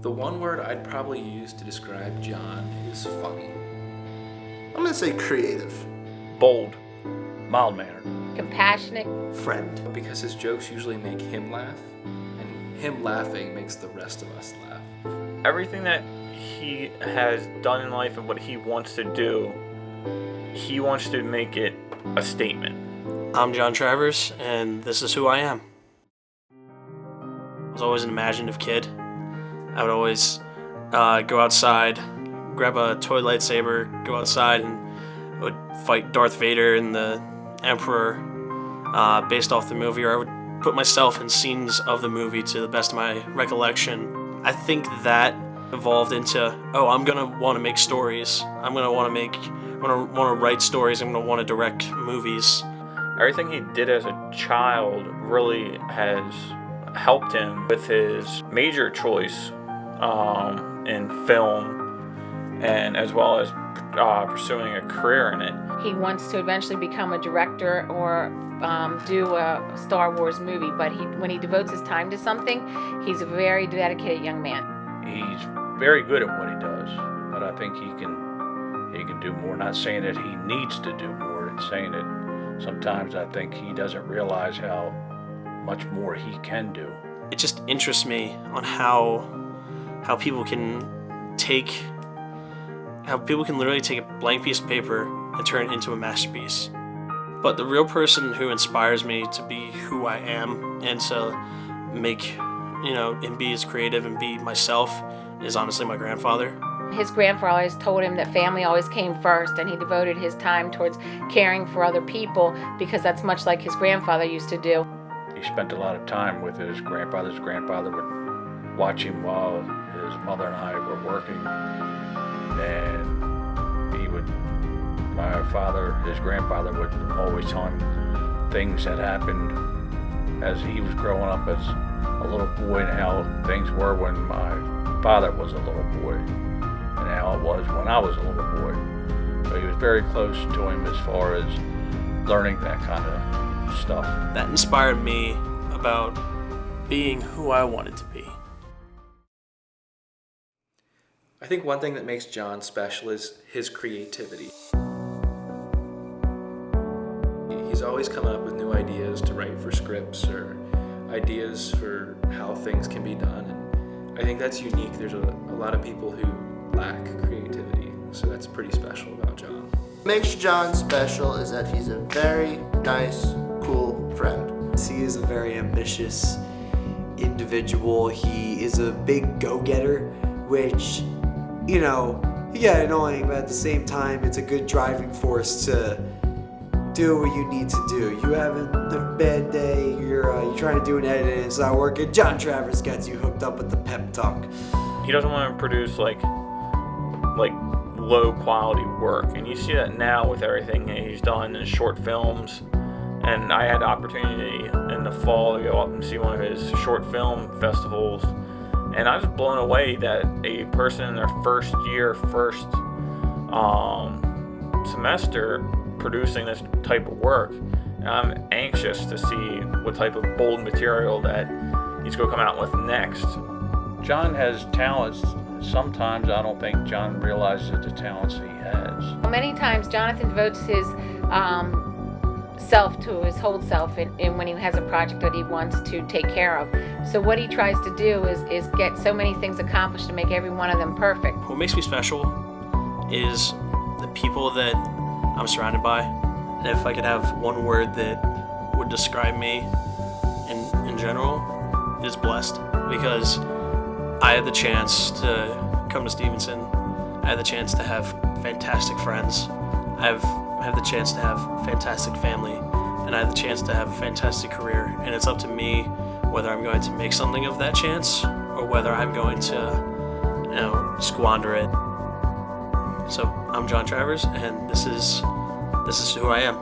The one word I'd probably use to describe John is funny. I'm gonna say creative. Bold. Mild-mannered. Compassionate. Friend. Because his jokes usually make him laugh, and him laughing makes the rest of us laugh. Everything that he has done in life and what he wants to do, he wants to make it a statement. I'm John Travers, and this is who I am. I was always an imaginative kid. I would always go outside, grab a toy lightsaber, go outside, and would fight Darth Vader and the Emperor based off the movie, or I would put myself in scenes of the movie to the best of my recollection. I think that evolved into, I'm gonna want to make stories. I'm gonna want to write stories. I'm gonna want to direct movies. Everything he did as a child really has helped him with his major choice in film, and as well as pursuing a career in it. He wants to eventually become a director or do a Star Wars movie, but when he devotes his time to something, he's a very dedicated young man. He's very good at what he does, but I think he can do more. Not saying that he needs to do more, and saying that sometimes I think he doesn't realize how much more he can do. It just interests me on how people can literally take a blank piece of paper and turn it into a masterpiece. But the real person who inspires me to be who I am and to make, and be as creative and be myself is honestly my grandfather. His grandfather always told him that family always came first, and he devoted his time towards caring for other people because that's much like his grandfather used to do. He spent a lot of time with his grandfather. His grandfather would watch him while his mother and I were working, and his grandfather would always tell him things that happened as he was growing up as a little boy, and how things were when my father was a little boy, and how it was when I was a little boy. So he was very close to him as far as learning that kind of stuff. That inspired me about being who I wanted to be. I think one thing that makes John special is his creativity. He's always coming up with new ideas to write for scripts or ideas for how things can be done. And I think that's unique. There's a lot of people who lack creativity, so that's pretty special about John. What makes John special is that he's a very nice, cool friend. He is a very ambitious individual. He is a big go-getter, which, you get annoying, but at the same time, it's a good driving force to do what you need to do. You having a bad day, you're trying to do an edit and it's not working, John Travers gets you hooked up with the pep talk. He doesn't want to produce like low quality work, and you see that now with everything he's done in short films. And I had the opportunity in the fall to go up and see one of his short film festivals, and I was blown away that a person in their first semester producing this type of work. And I'm anxious to see what type of bold material that he's going to come out with next. John has talents. Sometimes I don't think John realizes the talents he has. Many times Jonathan devotes his self to his whole self in when he has a project that he wants to take care of. So what he tries to do is get so many things accomplished to make every one of them perfect. What makes me special is the people that I'm surrounded by. And if I could have one word that would describe me in general, it is blessed. Because I had the chance to come to Stevenson. I had the chance to have fantastic friends. I have the chance to have fantastic family, and I have the chance to have a fantastic career. And it's up to me whether I'm going to make something of that chance or whether I'm going to, squander it. So I'm John Travers, and this is who I am.